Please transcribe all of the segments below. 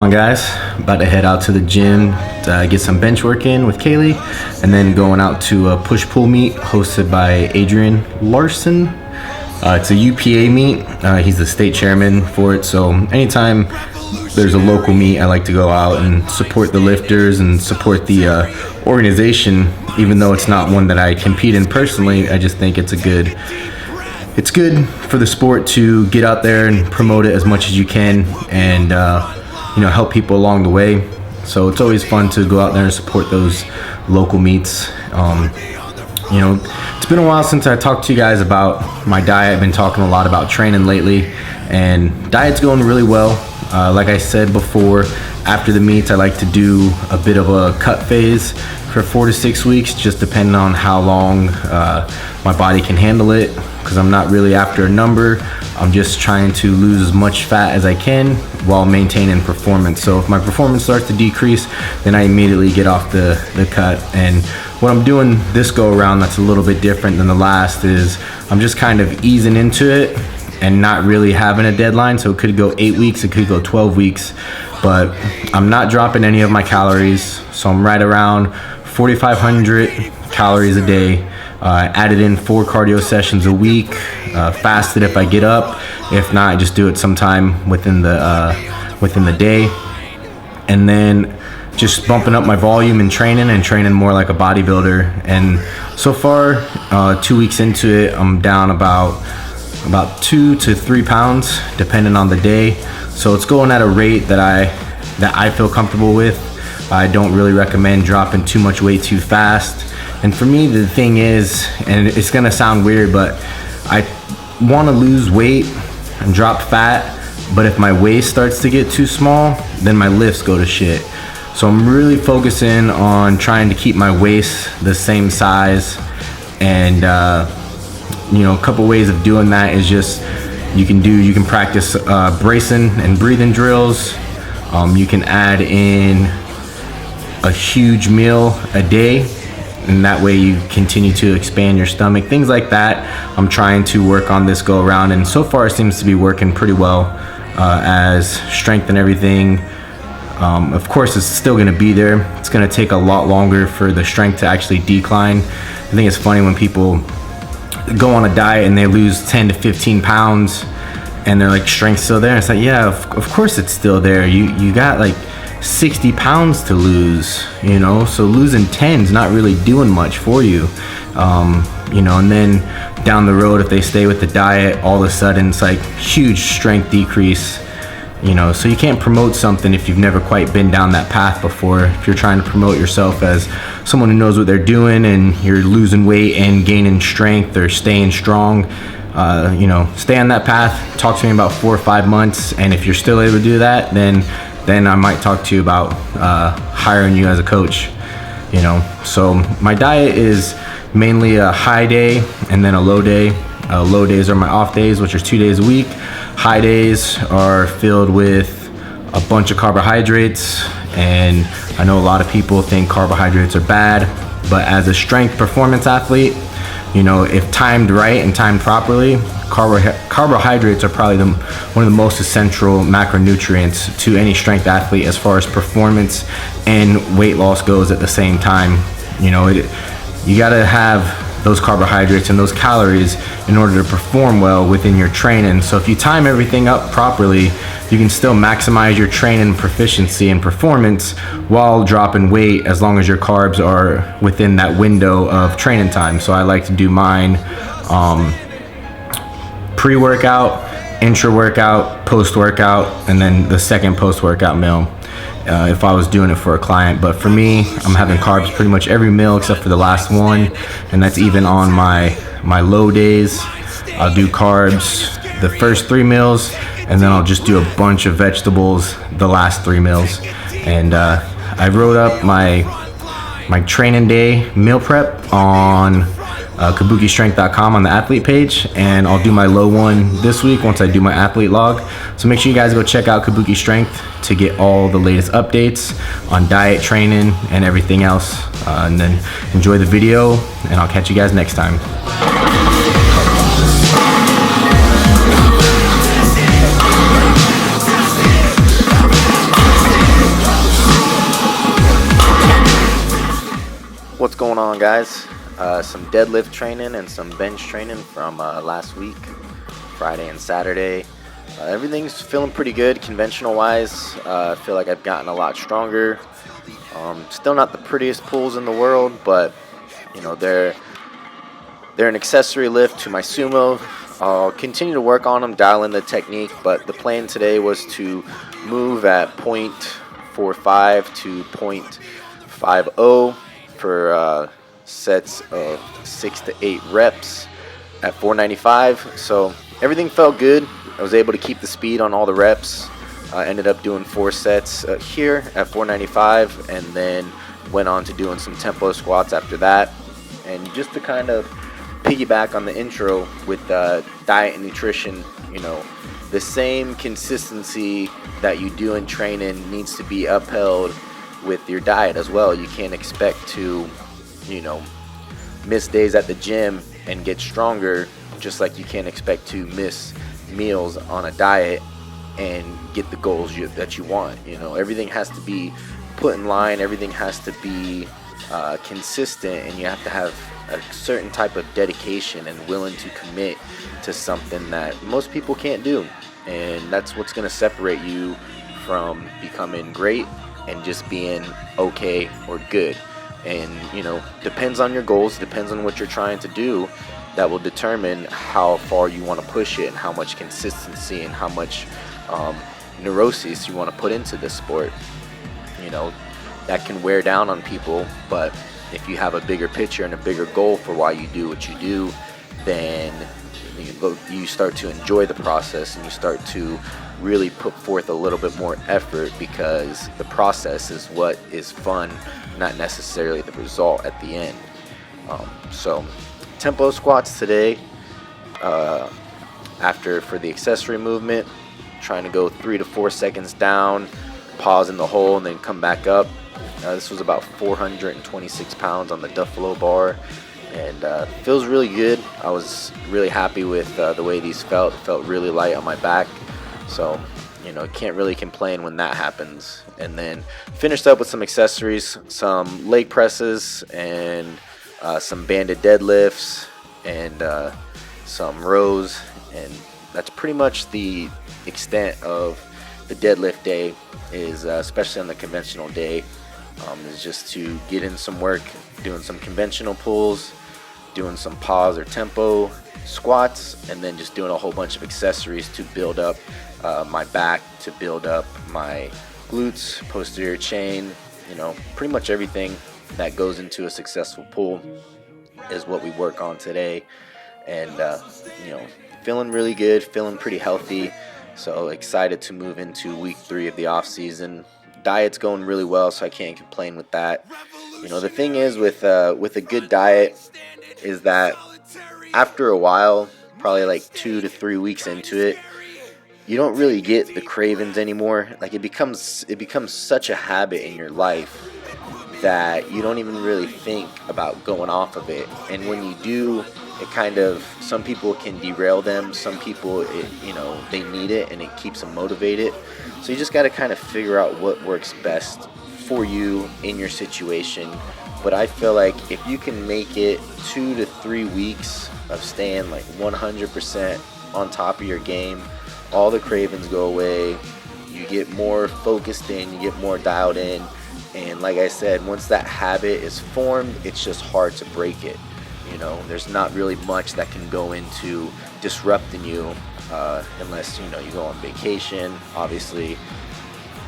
On guys, about to head out to the gym to get some bench work in with Kaylee, and then going out to a push-pull meet hosted by Adrian Larson. It's a UPA meet. He's the state chairman for it, so anytime there's a local meet, I like to go out and support the lifters and support the organization. Even though it's not one that I compete in personally, I just think it's good for the sport to get out there and promote it as much as you can, and help people along the way. So it's always fun to go out there and support those local meets. It's been a while since I talked to you guys about my diet. I've been talking a lot about training lately, and diet's going really well. Like I said before, after the meets, I like to do a bit of a cut phase for 4 to 6 weeks, just depending on how long my body can handle it, because I'm not really after a number. I'm just trying to lose as much fat as I can while maintaining performance. So if my performance starts to decrease, then I immediately get off the cut. And what I'm doing this go around that's a little bit different than the last is I'm just kind of easing into it and not really having a deadline. So it could go 8 weeks, it could go 12 weeks, but I'm not dropping any of my calories. So I'm right around 4,500 calories a day. Added in 4 cardio sessions a week, fasted if I get up. If not, I just do it sometime within the day. And then just bumping up my volume and training more like a bodybuilder. And so far, 2 weeks into it, I'm down about 2 to 3 pounds, depending on the day. So it's going at a rate that I feel comfortable with. I don't really recommend dropping too much weight too fast. And for me, the thing is, and it's gonna sound weird, but I wanna lose weight and drop fat, but if my waist starts to get too small, then my lifts go to shit. So I'm really focusing on trying to keep my waist the same size. And a couple ways of doing that is just, you can practice bracing and breathing drills. You can add in a huge meal a day, and that way you continue to expand your stomach, things like that. I'm trying to work on this go around, and so far it seems to be working pretty well, as strength and everything. Of course, it's still going to be there. It's going to take a lot longer for the strength to actually decline. I think it's funny when people go on a diet and they lose 10 to 15 pounds and they're like, strength's still there. It's like, yeah, of course it's still there. You got like 60 pounds to lose, so losing 10 is not really doing much for you. And then down the road, if they stay with the diet, all of a sudden it's like huge strength decrease, so you can't promote something if you've never quite been down that path before. If you're trying to promote yourself as someone who knows what they're doing and you're losing weight and gaining strength or staying strong, stay on that path. Talk to me about 4 or 5 months, and if you're still able to do that, then I might talk to you about hiring you as a coach. So my diet is mainly a high day and then a low day. Low days are my off days, which are 2 days a week. High days are filled with a bunch of carbohydrates, and I know a lot of people think carbohydrates are bad, but as a strength performance athlete, if timed right and timed properly, carbohydrates are probably one of the most essential macronutrients to any strength athlete as far as performance and weight loss goes at the same time. You gotta have those carbohydrates and those calories in order to perform well within your training. So if you time everything up properly, you can still maximize your training proficiency and performance while dropping weight, as long as your carbs are within that window of training time. So I like to do mine pre-workout, intra-workout, post-workout, and then the second post-workout meal, if I was doing it for a client. But for me, I'm having carbs pretty much every meal except for the last one, and that's even on my low days. I'll do carbs the first 3 meals, and then I'll just do a bunch of vegetables the last 3 meals. And I wrote up my training day meal prep on kabukistrength.com on the athlete page, and I'll do my low one this week once I do my athlete log. So make sure you guys go check out Kabuki Strength to get all the latest updates on diet, training, and everything else. And then enjoy the video, and I'll catch you guys next time. What's going on, guys? Some deadlift training and some bench training from last week, Friday and Saturday. Everything's feeling pretty good conventional wise. I feel like I've gotten a lot stronger. Still not the prettiest pulls in the world, but you know, they're an accessory lift to my sumo. I'll continue to work on them, dial in the technique, but the plan today was to move at 0.45 to 0.50 for sets of 6 to 8 reps at 495. So everything felt good. I was able to keep the speed on all the reps. I ended up doing 4 sets here at 495, and then went on to doing some tempo squats after that. And just to kind of piggyback on the intro with diet and nutrition, you know, the same consistency that you do in training needs to be upheld with your diet as well. You can't expect to, you know, miss days at the gym and get stronger, just like you can't expect to miss meals on a diet and get the goals that you want. You know, everything has to be put in line, everything has to be consistent, and you have to have a certain type of dedication and willing to commit to something that most people can't do. And that's what's going to separate you from becoming great and just being okay or good. And you know, depends on your goals, depends on what you're trying to do, that will determine how far you want to push it and how much consistency and how much neurosis you want to put into this sport. You know, that can wear down on people, but if you have a bigger picture and a bigger goal for why you do what you do, then you start to enjoy the process and you start to really put forth a little bit more effort, because the process is what is fun, not necessarily the result at the end. So tempo squats today, for the accessory movement, trying to go 3 to 4 seconds down, pause in the hole, and then come back up. This was about 426 pounds on the Duffalo bar, and feels really good. I was really happy with the way these felt. It felt really light on my back, so you know, can't really complain when that happens. And then finished up with some accessories, some leg presses, and some banded deadlifts, and some rows, and that's pretty much the extent of the deadlift day. Is especially on the conventional day, is just to get in some work, doing some conventional pulls, doing some pause or tempo squats, and then just doing a whole bunch of accessories to build up my back, to build up my glutes, posterior chain. You know, pretty much everything that goes into a successful pull is what we work on today. And you know, feeling really good, feeling pretty healthy. So excited to move into week 3 of the off season. Diet's going really well, so I can't complain with that. You know, the thing is with a good diet is that after a while, probably like 2 to 3 weeks into it, you don't really get the cravings anymore. Like it becomes such a habit in your life that you don't even really think about going off of it. And when you do, it kind of, some people can derail them. Some people, you know, they need it and it keeps them motivated. So you just got to kind of figure out what works best for you in your situation. But I feel like if you can make it 2 to 3 weeks of staying like 100% on top of your game, all the cravings go away, you get more focused in, you get more dialed in. And like I said, once that habit is formed, it's just hard to break it. You know, there's not really much that can go into disrupting you unless, you know, you go on vacation. Obviously,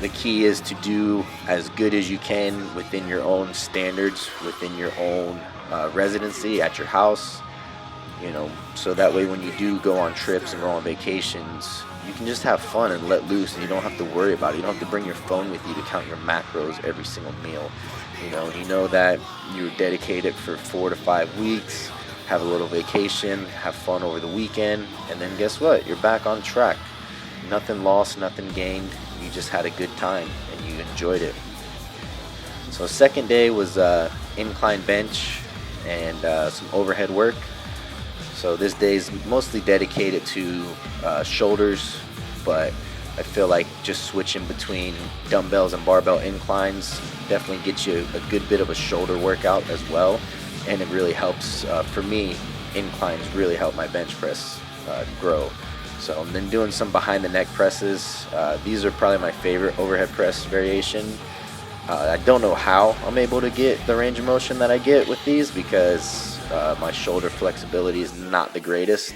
the key is to do as good as you can within your own standards, within your own residency at your house. You know, so that way when you do go on trips and go on vacations, you can just have fun and let loose, and you don't have to worry about it. You don't have to bring your phone with you to count your macros every single meal. You know that you're dedicated for 4 to 5 weeks, have a little vacation, have fun over the weekend, and then guess what? You're back on track. Nothing lost, nothing gained. You just had a good time and you enjoyed it. So second day was incline bench and some overhead work. So this day is mostly dedicated to shoulders, but I feel like just switching between dumbbells and barbell inclines definitely gets you a good bit of a shoulder workout as well, and it really helps, for me, inclines really help my bench press grow. So and then doing some behind the neck presses. These are probably my favorite overhead press variation. I don't know how I'm able to get the range of motion that I get with these, because my shoulder flexibility is not the greatest.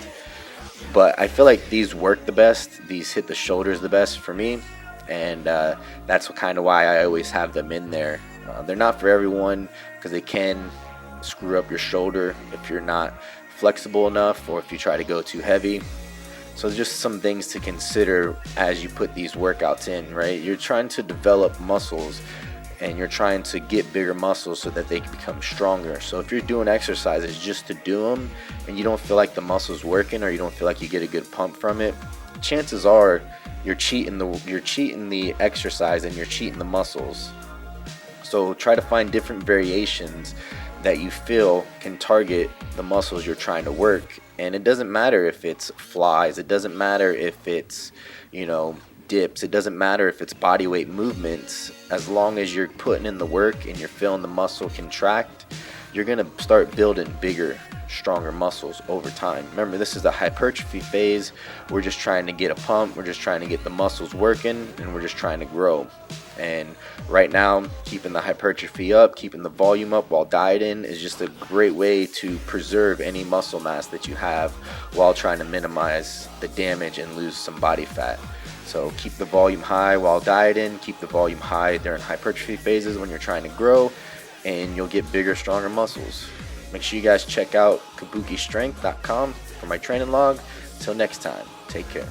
But I feel like these work the best. These hit the shoulders the best for me, and that's kind of why I always have them in there. They're not for everyone, because they can screw up your shoulder if you're not flexible enough, or if you try to go too heavy. So just some things to consider as you put these workouts in, right? You're trying to develop muscles, and you're trying to get bigger muscles so that they can become stronger. So if you're doing exercises just to do them, and you don't feel like the muscle's working, or you don't feel like you get a good pump from it, chances are you're cheating the exercise, and you're cheating the muscles. So try to find different variations that you feel can target the muscles you're trying to work. And it doesn't matter if it's flies, it doesn't matter if it's, dips, it doesn't matter if it's body weight movements. As long as you're putting in the work and you're feeling the muscle contract, you're going to start building bigger, stronger muscles over time. Remember, this is the hypertrophy phase. We're just trying to get a pump, we're just trying to get the muscles working, and we're just trying to grow. And right now, keeping the hypertrophy up, keeping the volume up while dieting is just a great way to preserve any muscle mass that you have, while trying to minimize the damage and lose some body fat. So keep the volume high while dieting, keep the volume high during hypertrophy phases when you're trying to grow, and you'll get bigger, stronger muscles. Make sure you guys check out kabukistrength.com for my training log. Till next time, take care.